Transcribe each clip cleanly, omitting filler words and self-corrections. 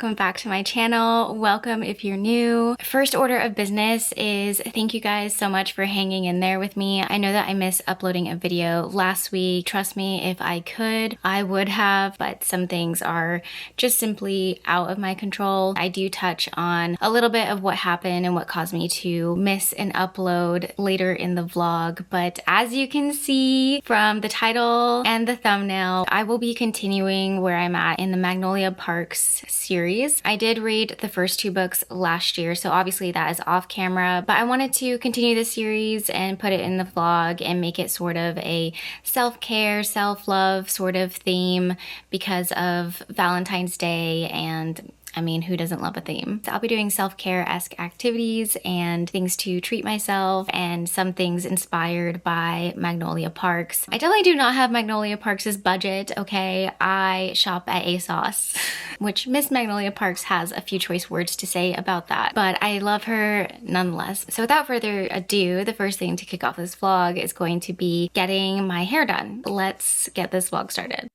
welcome back to my channel. Welcome if you're new. First order of business is thank you guys so much for hanging in there with me. I know that I missed uploading a video last week. Trust me, if I could, I would have, but some things are just simply out of my control. I do touch on a little bit of what happened and what caused me to miss an upload later in the vlog, but as you can see from the title and the thumbnail, I will be continuing where I'm at in the Magnolia Parks series. I did read the first two books last year, so obviously that is off camera, but I wanted to continue the series and put it in the vlog and make it sort of a self-care, self-love sort of theme because of Valentine's Day, and I mean, who doesn't love a theme? So I'll be doing self-care-esque activities and things to treat myself and some things inspired by Magnolia Parks. I definitely do not have Magnolia Parks' budget, okay? I shop at ASOS, which Miss Magnolia Parks has a few choice words to say about that, but I love her nonetheless. So without further ado, the first thing to kick off this vlog is going to be getting my hair done. Let's get this vlog started.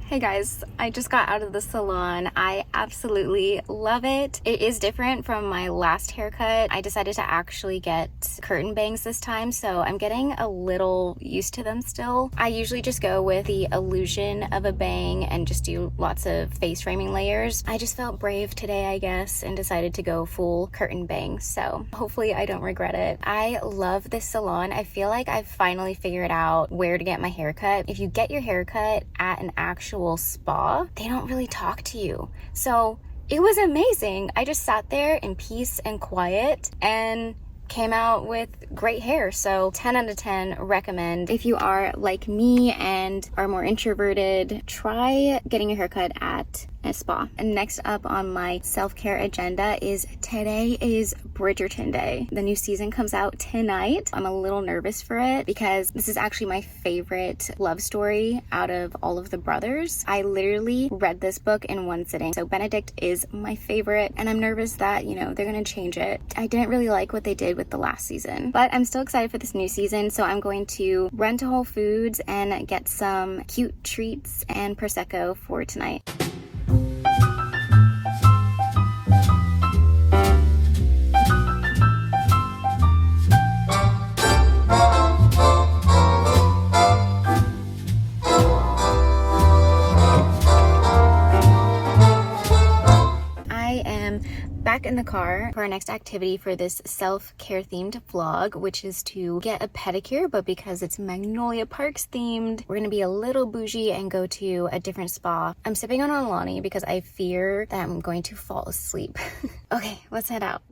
Hey guys, I just got out of the salon. I absolutely love it. It is different from my last haircut. I decided to actually get curtain bangs this time, so I'm getting a little used to them still. I usually just go with the illusion of a bang and just do lots of face framing layers. I just felt brave today, I guess, and decided to go full curtain bangs, so hopefully I don't regret it. I love this salon. I feel like I've finally figured out where to get my haircut. If you get your haircut at an actual spa, they don't really talk to you. So it was amazing. I just sat there in peace and quiet and came out with great hair. So 10 out of 10 recommend. If you are like me and are more introverted, try getting a haircut at a spa. And next up on my self-care agenda is today is Bridgerton Day. The new season comes out tonight. I'm a little nervous for it because this is actually my favorite love story out of all of the brothers. I literally read this book in one sitting. So Benedict is my favorite and I'm nervous that, you know, they're gonna change it. I didn't really like what they did with the last season, but I'm still excited for this new season. So I'm going to run to Whole Foods and get some cute treats and Prosecco for tonight. Back in the car for our next activity for this self-care themed vlog, which is to get a pedicure, but because it's Magnolia Parks themed, we're gonna be a little bougie and go to a different spa. I'm sipping on Alani because I fear that I'm going to fall asleep. Okay, let's head out.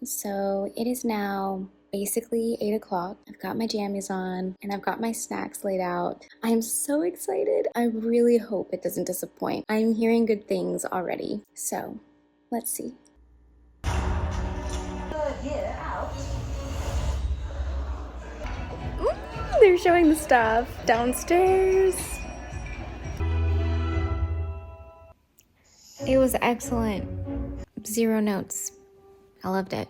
So it is now basically 8 o'clock. I've got my jammies on and I've got my snacks laid out. I'm so excited. I really hope it doesn't disappoint. I'm hearing good things already. So let's see. Ooh, they're showing the stuff downstairs. It was excellent. 0 notes. I loved it.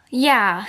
Yeah,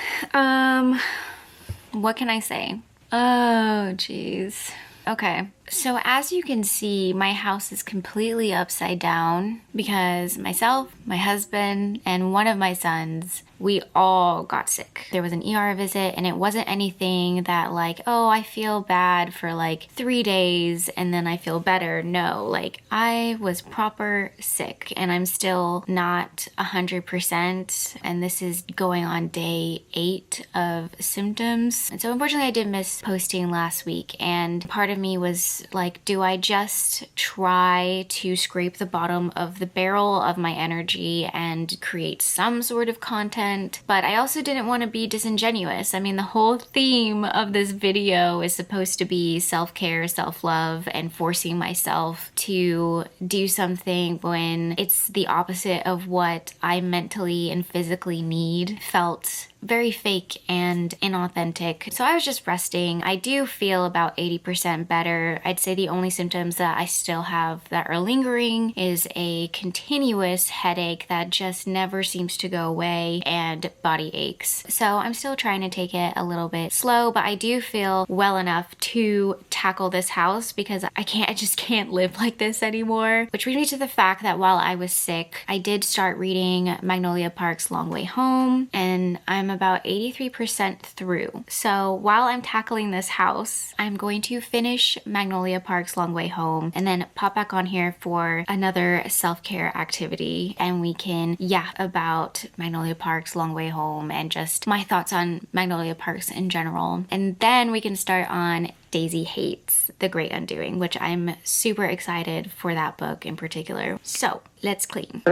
what can I say? Oh, geez. Okay, so as you can see, my house is completely upside down because myself, my husband, and one of my sons we all got sick. There was an ER visit, and it wasn't anything that like, oh, I feel bad for like 3 days and then I feel better. No, like I was proper sick, and I'm still not 100%, and this is going on day 8 of symptoms. And so unfortunately I did miss posting last week, and part of me was like, do I just try to scrape the bottom of the barrel of my energy and create some sort of content? But I also didn't want to be disingenuous. I mean, the whole theme of this video is supposed to be self-care, self-love, and forcing myself to do something when it's the opposite of what I mentally and physically need. Felt very fake and inauthentic. So I was just resting. I do feel about 80% better. I'd say the only symptoms that I still have that are lingering is a continuous headache that just never seems to go away, and body aches. So I'm still trying to take it a little bit slow, but I do feel well enough to tackle this house because I just can't live like this anymore. Which brings me to the fact that while I was sick, I did start reading Magnolia Park's Long Way Home, and I'm about 83% through. So while I'm tackling this house, I'm going to finish Magnolia Park's Long Way Home and then pop back on here for another self-care activity, and we can about Magnolia Park's Long Way Home and just my thoughts on Magnolia Parks in general. And then we can start on Daisy Hates, The Great Undoing, which I'm super excited for that book in particular. So let's clean.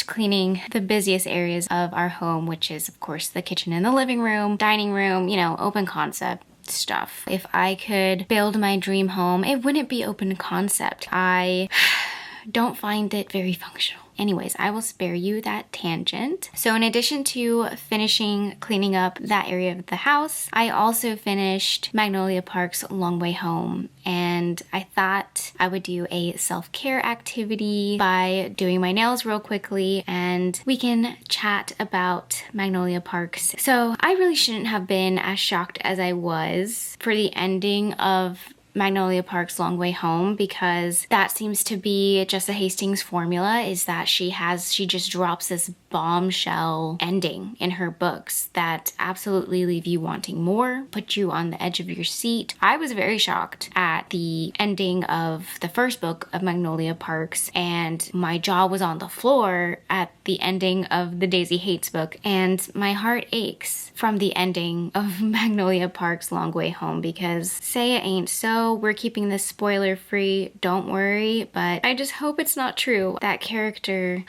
Cleaning the busiest areas of our home, which is of course the kitchen and the living room, dining room, you know, open concept stuff. If I could build my dream home, it wouldn't be open concept. I don't find it very functional. Anyways, I will spare you that tangent. So in addition to finishing cleaning up that area of the house, I also finished Magnolia Park's Long Way Home. And I thought I would do a self-care activity by doing my nails real quickly, and we can chat about Magnolia Parks. So I really shouldn't have been as shocked as I was for the ending of Magnolia Park's Long Way Home, because that seems to be just a Hastings formula, is that she just drops this bombshell ending in her books that absolutely leave you wanting more, put you on the edge of your seat. I was very shocked at the ending of the first book of Magnolia Parks, and my jaw was on the floor at the ending of the Daisy Hates book, and my heart aches from the ending of Magnolia Park's Long Way Home, because say it ain't so, we're keeping this spoiler free, don't worry, but I just hope it's not true. That character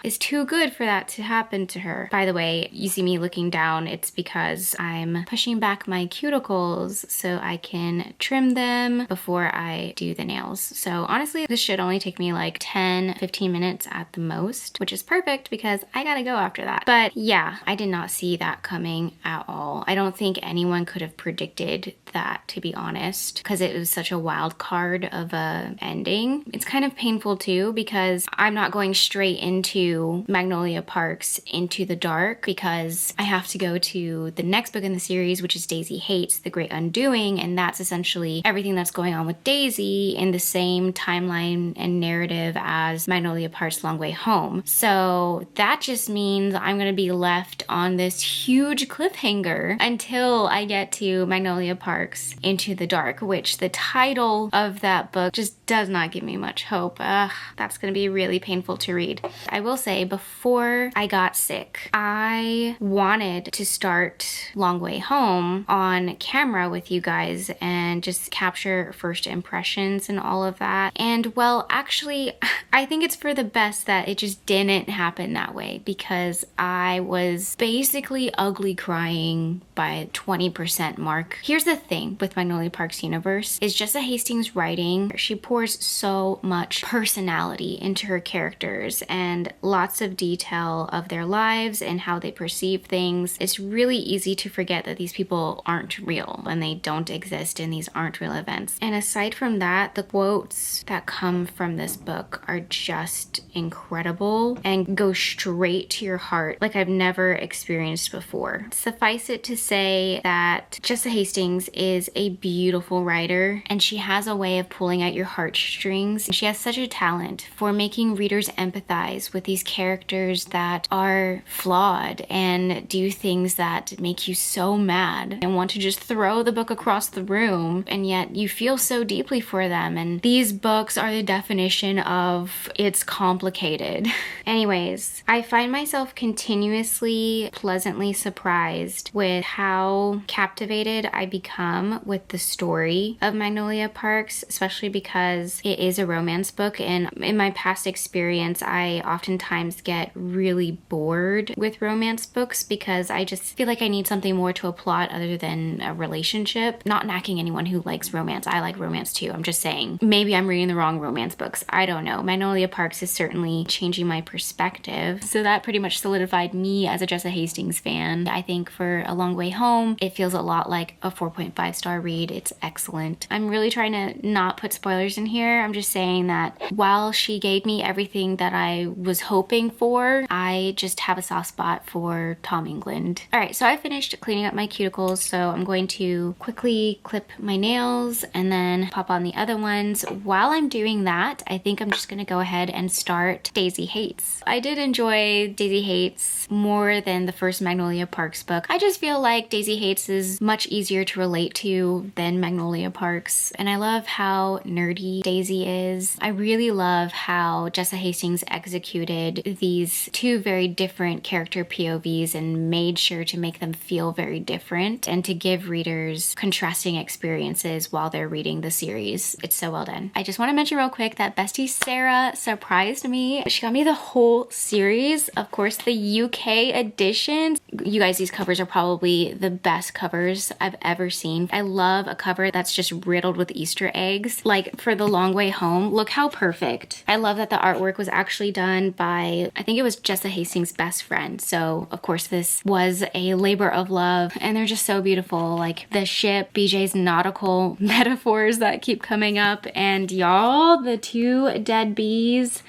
is too good for that to happen to her. By the way, you see me looking down, it's because I'm pushing back my cuticles so I can trim them before I do the nails. So honestly, this should only take me like 10-15 minutes at the most, which is perfect because I gotta go after that. But yeah, I did not see that coming at all. I don't think anyone could have predicted that, to be honest, because it was such a wild card of a ending. It's kind of painful too, because I'm not going straight into Magnolia Parks Into the Dark, because I have to go to the next book in the series, which is Daisy Hates, The Great Undoing, and that's essentially everything that's going on with Daisy in the same timeline and narrative as Magnolia Park's Long Way Home. So that just means I'm gonna be left on this huge cliffhanger until I get to Magnolia Parks Into the Dark, which the title of that book just does not give me much hope. That's gonna be really painful to read. I will say, before I got sick, I wanted to start Long Way Home on camera with you guys and just capture first impressions and all of that. And well, actually, I think it's for the best that it just didn't happen that way, because I was basically ugly crying by 20% mark. Here's the thing with Magnolia Parks universe, is Jessa Hastings' writing. She pours so much personality into her characters, and lots of detail of their lives and how they perceive things. It's really easy to forget that these people aren't real and they don't exist and these aren't real events. And aside from that, the quotes that come from this book are just incredible and go straight to your heart like I've never experienced before. Suffice it to say that Jessa Hastings is a beautiful writer, and she has a way of pulling at your heartstrings. She has such a talent for making readers empathize with these characters that are flawed and do things that make you so mad and want to just throw the book across the room, and yet you feel so deeply for them. And these books are the definition of it's complicated. Anyways, I find myself continuously pleasantly surprised with how captivated I become with the story of Magnolia Parks, especially because it is a romance book, and in my past experience I oftentimes get really bored with romance books because I just feel like I need something more to a plot other than a relationship. Not knocking anyone who likes romance. I like romance too. I'm just saying maybe I'm reading the wrong romance books. I don't know. Magnolia Parks is certainly changing my perspective. So that pretty much solidified me as a Jessa Hastings fan. I think for A Long Way Home, it feels a lot like a 4.5 star read. It's excellent. I'm really trying to not put spoilers in here. I'm just saying that while she gave me everything that I was hoping for, I just have a soft spot for Tom England. All right, so I finished cleaning up my cuticles, so I'm going to quickly clip my nails and then pop on the other ones. While I'm doing that, I think I'm just gonna go ahead and start Daisy Hates. I did enjoy Daisy Hates more than the first Magnolia Parks book. I just feel like Daisy Hates is much easier to relate to than Magnolia Parks, and I love how nerdy Daisy is. I really love how Jessa Hastings executed these two very different character POVs and made sure to make them feel very different and to give readers contrasting experiences while they're reading the series. It's so well done. I just want to mention real quick that Bestie Sarah surprised me. She got me the whole series, of course the UK edition. You guys, these covers are probably the best covers I've ever seen. I love a cover that's just riddled with Easter eggs. Like for The Long Way Home, look how perfect. I love that the artwork was actually done by, I think it was Jessa Hastings' best friend. So of course this was a labor of love, and they're just so beautiful. Like the ship, BJ's nautical metaphors that keep coming up, and y'all, the two dead bees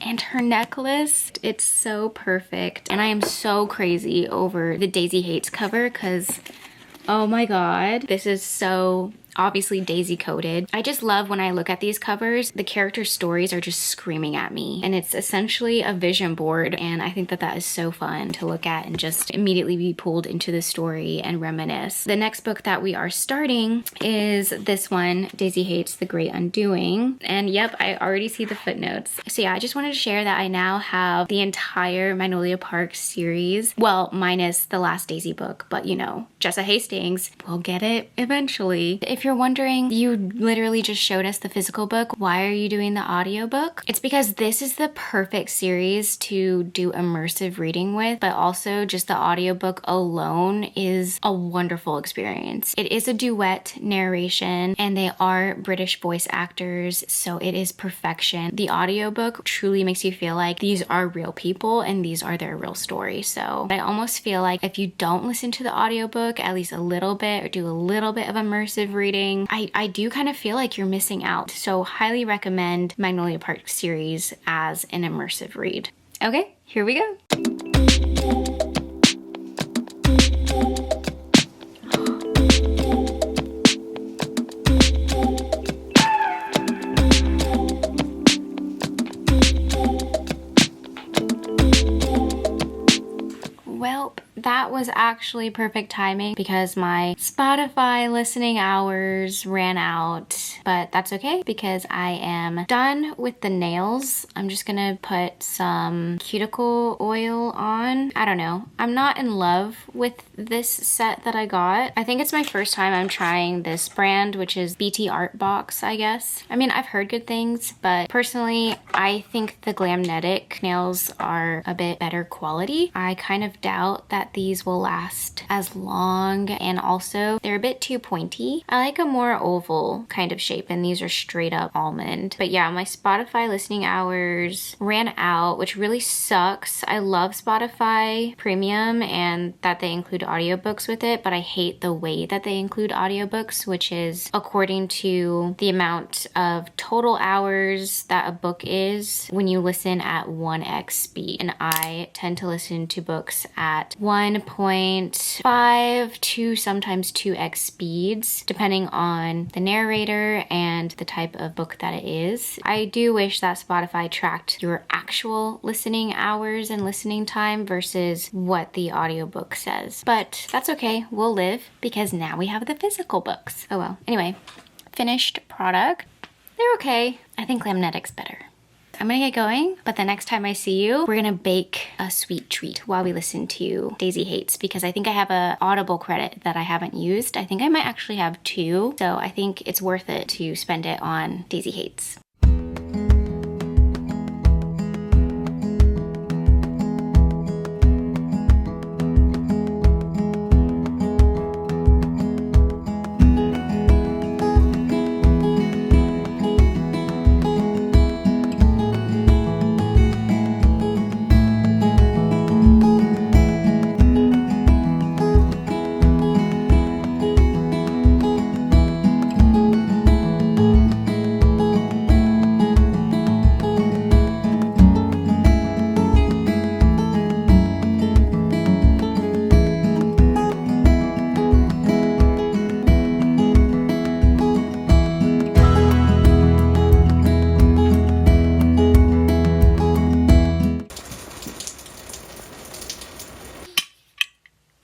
and her necklace. It's so perfect. And I am so crazy over the Daisy Hates cover because, oh my god, this is so obviously daisy coded. I just love when I look at these covers, the character stories are just screaming at me, and it's essentially a vision board, and I think that that is so fun to look at and just immediately be pulled into the story and reminisce. The next book that we are starting is this one, Daisy Hates The Great Undoing, and yep, I already see the footnotes. So yeah, I just wanted to share that I now have the entire Magnolia Parks series, well, minus the last Daisy book, but you know, Jessa Hastings will get it eventually. If you're wondering, you literally just showed us the physical book. Why are you doing the audiobook? It's because this is the perfect series to do immersive reading with, but also just the audiobook alone is a wonderful experience. It is a duet narration and they are British voice actors, so it is perfection. The audiobook truly makes you feel like these are real people and these are their real stories. So I almost feel like if you don't listen to the audiobook at least a little bit or do a little bit of immersive reading, I do kind of feel like you're missing out. So highly recommend Magnolia Park series as an immersive read. Okay, here we go. Welp, that was actually perfect timing because my Spotify listening hours ran out, but that's okay because I am done with the nails. I'm just gonna put some cuticle oil on. I don't know. I'm not in love with this set that I got. I think it's my first time I'm trying this brand, which is BT Art Box, I guess. I mean, I've heard good things, but personally, I think the Glamnetic nails are a bit better quality. I kind of doubt that these these will last as long, and also they're a bit too pointy. I like a more oval kind of shape, and these are straight up almond. But yeah, my Spotify listening hours ran out, which really sucks. I love Spotify Premium and that they include audiobooks with it, but I hate the way that they include audiobooks, which is according to the amount of total hours that a book is when you listen at 1x speed. And I tend to listen to books at 1.5 to sometimes 2x speeds, depending on the narrator and the type of book that it is. I do wish that Spotify tracked your actual listening hours and listening time versus what the audiobook says. But that's okay, we'll live, because now we have the physical books. Oh well. Anyway, finished product. They're okay. I think Lamnetic's better. I'm gonna get going, but the next time I see you, we're gonna bake a sweet treat while we listen to Daisy Hates, because I think I have a Audible credit that I haven't used. I think I might actually have 2, so I think it's worth it to spend it on Daisy Hates.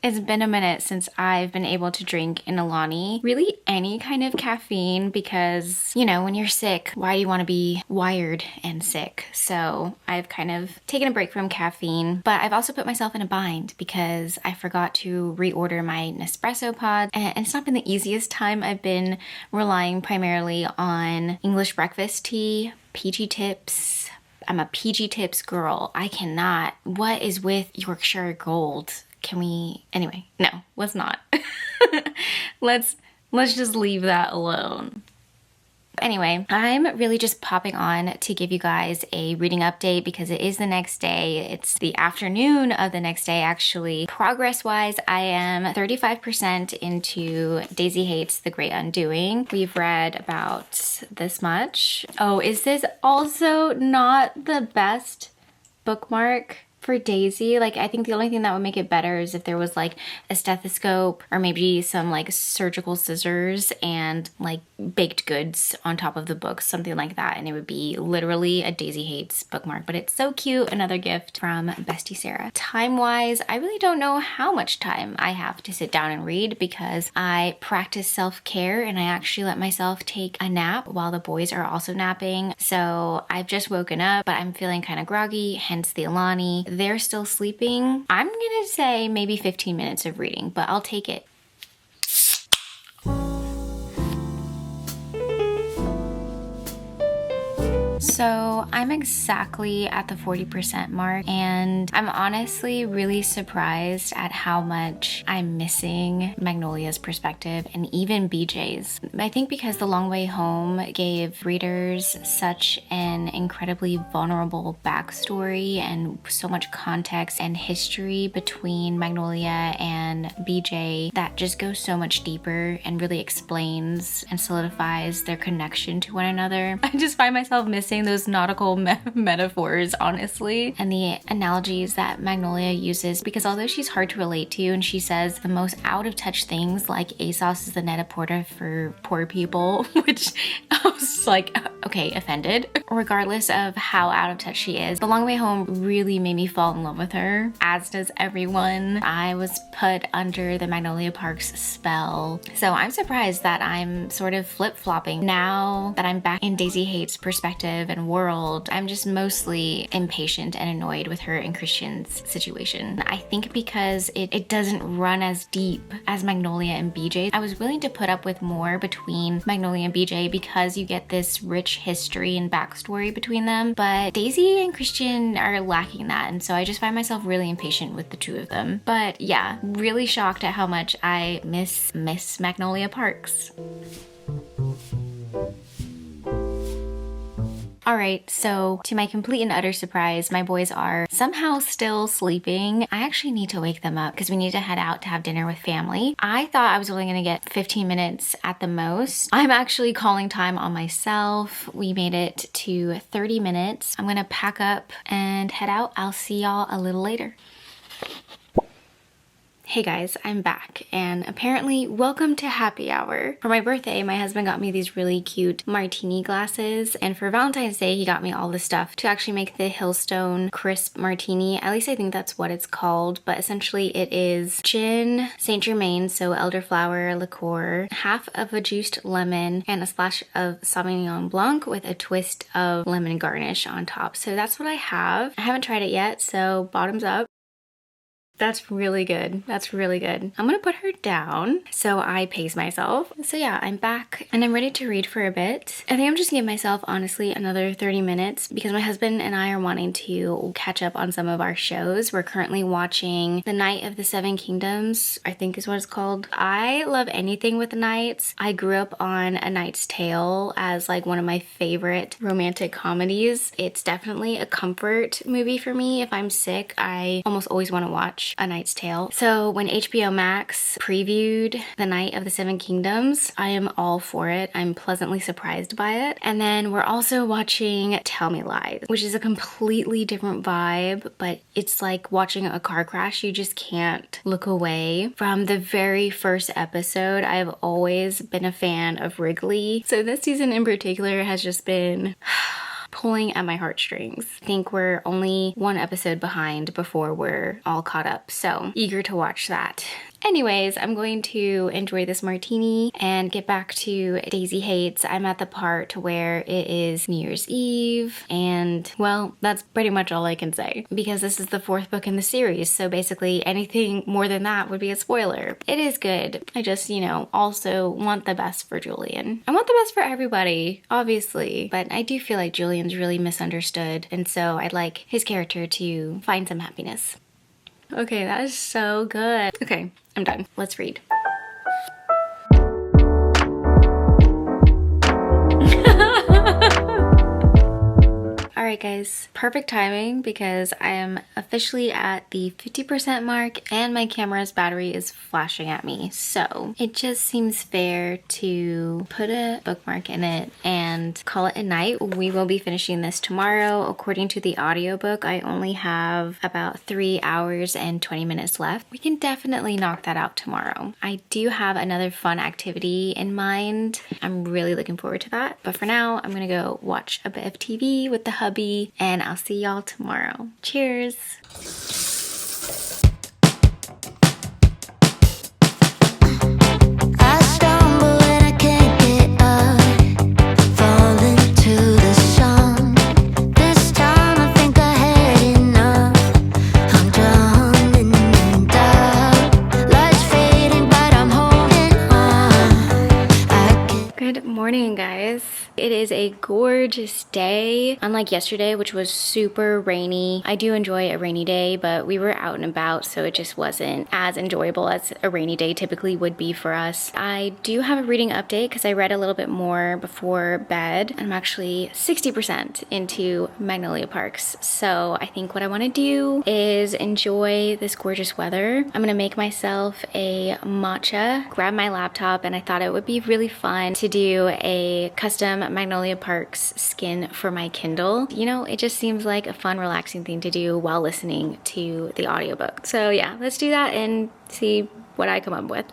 It's been a minute since I've been able to drink an Alani, really any kind of caffeine, because, you know, when you're sick, why do you want to be wired and sick? So I've kind of taken a break from caffeine, but I've also put myself in a bind because I forgot to reorder my Nespresso pod, and it's not been the easiest time. I've been relying primarily on English breakfast tea, PG Tips. I'm a PG Tips girl. I cannot. What is with Yorkshire Gold? Can we, anyway, no, let's not. let's just leave that alone. Anyway, I'm really just popping on to give you guys a reading update because it is the next day. It's the afternoon of the next day, actually. Progress-wise, I am 35% into Daisy Hates The Great Undoing. We've read about this much. Oh, is this also not the best bookmark for Daisy? Like, I think the only thing that would make it better is if there was like a stethoscope or maybe some like surgical scissors and like baked goods on top of the book, something like that, and it would be literally a Daisy Hates bookmark. But it's so cute. Another gift from Bestie Sarah. Time-wise, I really don't know how much time I have to sit down and read because I practice self-care and I actually let myself take a nap while the boys are also napping. So I've just woken up, but I'm feeling kind of groggy, hence the Alani. They're still sleeping. I'm gonna say maybe 15 minutes of reading, but I'll take it. So I'm exactly at the 40% mark, and I'm honestly really surprised at how much I'm missing Magnolia's perspective and even BJ's. I think because The Long Way Home gave readers such an incredibly vulnerable backstory and so much context and history between Magnolia and BJ that just goes so much deeper and really explains and solidifies their connection to one another. I just find myself missing those nautical metaphors, honestly, and the analogies that Magnolia uses, because although she's hard to relate to and she says the most out of touch things like ASOS is the net-a-porta for poor people, which I was like, okay, offended. Regardless of how out of touch she is, The Long Way Home really made me fall in love with her, as does everyone. I was put under the Magnolia Parks spell. So I'm surprised that I'm sort of flip-flopping now that I'm back in Daisy Hates' perspective live and world. I'm just mostly impatient and annoyed with her and Christian's situation. I think because it doesn't run as deep as Magnolia and BJ. I was willing to put up with more between Magnolia and BJ because you get this rich history and backstory between them, but Daisy and Christian are lacking that, and so I just find myself really impatient with the two of them. But yeah, really shocked at how much I miss Magnolia Parks. Alright, so to my complete and utter surprise, my boys are somehow still sleeping. I actually need to wake them up because we need to head out to have dinner with family. I thought I was only gonna get 15 minutes at the most. I'm actually calling time on myself. We made it to 30 minutes. I'm gonna pack up and head out. I'll see y'all a little later. Hey guys, I'm back, and apparently welcome to happy hour. For my birthday, my husband got me these really cute martini glasses, and for Valentine's Day, he got me all this stuff to actually make the Hillstone crisp martini. At least I think that's what it's called, but essentially it is gin, Saint Germain, so elderflower liqueur, half of a juiced lemon, and a splash of Sauvignon Blanc with a twist of lemon garnish on top. So that's what I have. I haven't tried it yet, so bottoms up. That's really good. That's really good. I'm gonna put her down so I pace myself. So yeah, I'm back and I'm ready to read for a bit. I think I'm just gonna give myself, honestly, another 30 minutes because my husband and I are wanting to catch up on some of our shows. We're currently watching The Night of the Seven Kingdoms, I think is what it's called. I love anything with knights. I grew up on A Knight's Tale as like one of my favorite romantic comedies. It's definitely a comfort movie for me. If I'm sick, I almost always want to watch A Knight's Tale. So when HBO Max previewed The Night of the Seven Kingdoms, I am all for it. I'm pleasantly surprised by it. And then we're also watching Tell Me Lies, which is a completely different vibe, but it's like watching a car crash. You just can't look away. From the very first episode, I've always been a fan of Wrigley. So this season in particular has just been pulling at my heartstrings. I think we're only one episode behind before we're all caught up, so eager to watch that. Anyways, I'm going to enjoy this martini and get back to Daisy Hates. I'm at the part where it is New Year's Eve, and well, that's pretty much all I can say because this is the 4th book in the series, so basically anything more than that would be a spoiler. It is good. I just, you know, also want the best for Julian. I want the best for everybody, obviously, but I do feel like Julian's really misunderstood, and so I'd like his character to find some happiness. Okay, that is so good. Okay, I'm done. Let's read. Alright guys, perfect timing because I am officially at the 50% mark and my camera's battery is flashing at me. So it just seems fair to put a bookmark in it and call it a night. We will be finishing this tomorrow. According to the audiobook, I only have about 3 hours and 20 minutes left. We can definitely knock that out tomorrow. I do have another fun activity in mind. I'm really looking forward to that. But for now, I'm gonna go watch a bit of TV with the hubby and I'll see y'all tomorrow. Cheers! Good morning, guys. It is a gorgeous day. Unlike yesterday, which was super rainy. I do enjoy a rainy day, but we were out and about, so it just wasn't as enjoyable as a rainy day typically would be for us. I do have a reading update because I read a little bit more before bed. I'm actually 60% into Magnolia Parks. So I think what I want to do is enjoy this gorgeous weather. I'm gonna make myself a matcha, grab my laptop, and I thought it would be really fun to do a custom Magnolia Parks skin for my Kindle. You know, it just seems like a fun, relaxing thing to do while listening to the audiobook. So yeah, let's do that and see what I come up with.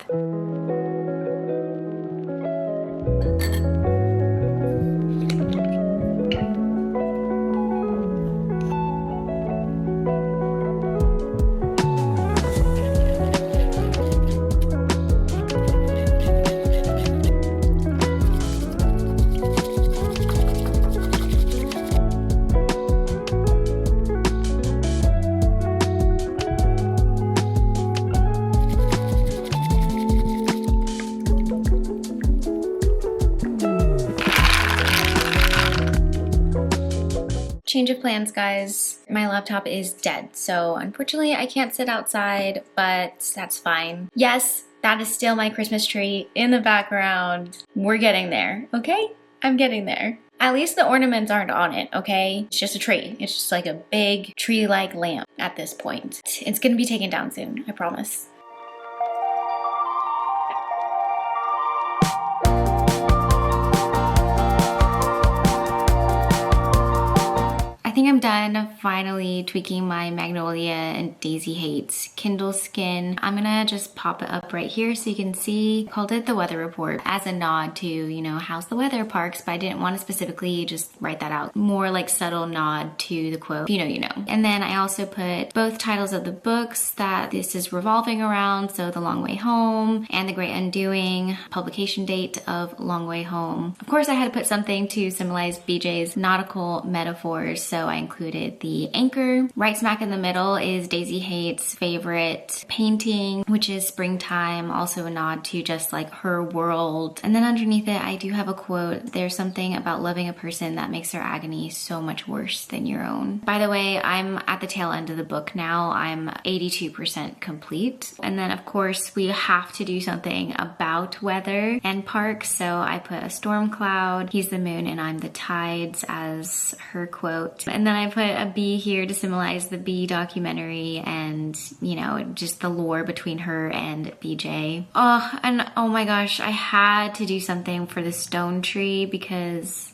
Change of plans, guys. My laptop is dead, so unfortunately I can't sit outside, but that's fine. Yes, that is still my Christmas tree in the background. We're getting there, okay? I'm getting there. At least the ornaments aren't on it, okay? It's just a tree. It's just like a big tree-like lamp at this point. It's gonna be taken down soon, I promise. I think I'm done finally tweaking my Magnolia and Daisy Hates Kindle skin. I'm gonna just pop it up right here so you can see. Called it the weather report as a nod to, you know, how's the weather, Parks, but I didn't want to specifically just write that out. More like subtle nod to the quote, you know, you know. And then I also put both titles of the books that this is revolving around, so The Long Way Home and The Great Undoing, publication date of Long Way Home. Of course I had to put something to symbolize BJ's nautical metaphors, so I included the anchor. Right smack in the middle is Daisy Hate's favorite painting, which is Springtime, also a nod to just like her world. And then underneath it, I do have a quote. There's something about loving a person that makes their agony so much worse than your own. By the way, I'm at the tail end of the book now. I'm 82% complete. And then of course we have to do something about weather and Parks. So I put a storm cloud. He's the moon and I'm the tides as her quote. And then I put a bee here to symbolize the Bee documentary and, you know, just the lore between her and BJ. Oh, and oh my gosh, I had to do something for the stone tree because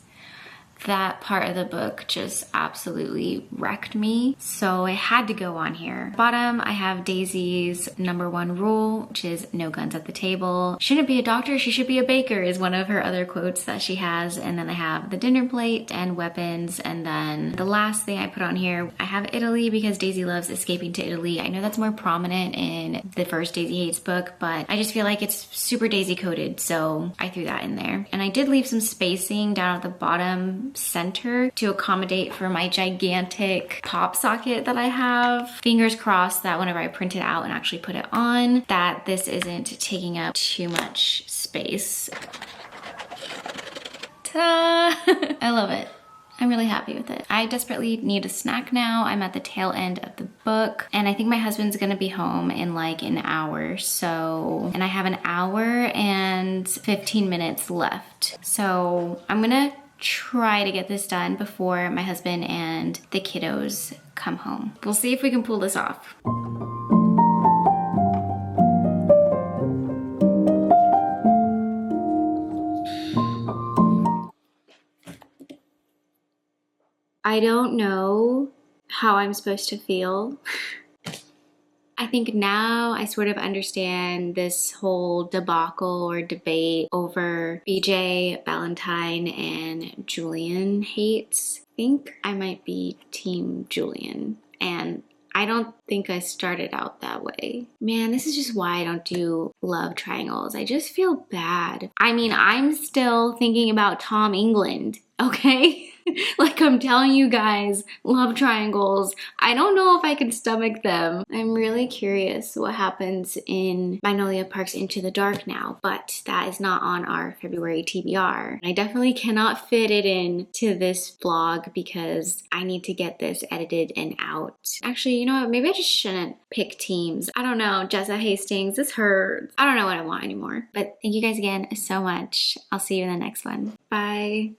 that part of the book just absolutely wrecked me. So it had to go on here. Bottom, I have Daisy's #1 rule, which is no guns at the table. Shouldn't be a doctor, she should be a baker is one of her other quotes that she has. And then I have the dinner plate and weapons. And then the last thing I put on here, I have Italy because Daisy loves escaping to Italy. I know that's more prominent in the first Daisy Hates book, but I just feel like it's super Daisy coded. So I threw that in there. And I did leave some spacing down at the bottom center to accommodate for my gigantic pop socket that I have. Fingers crossed that whenever I print it out and actually put it on, that this isn't taking up too much space. Ta-da! I love it. I'm really happy with it. I desperately need a snack now. I'm at the tail end of the book and I think my husband's gonna be home in like an hour. So, and I have an hour and 15 minutes left. So I'm gonna try to get this done before my husband and the kiddos come home. We'll see if we can pull this off. I don't know how I'm supposed to feel. I think now I sort of understand this whole debacle or debate over BJ, Valentine, and Julian Hates. I think I might be Team Julian, and I don't think I started out that way. Man, this is just why I don't do love triangles. I just feel bad. I mean, I'm still thinking about Tom England, okay? Like I'm telling you guys, love triangles. I don't know if I can stomach them. I'm really curious what happens in Magnolia Parks Into the Dark now, but that is not on our February TBR. I definitely cannot fit it in to this vlog because I need to get this edited and out. Actually, you know what? Maybe I just shouldn't pick teams. I don't know, Jessa Hastings, this hurts. I don't know what I want anymore. But thank you guys again so much. I'll see you in the next one. Bye.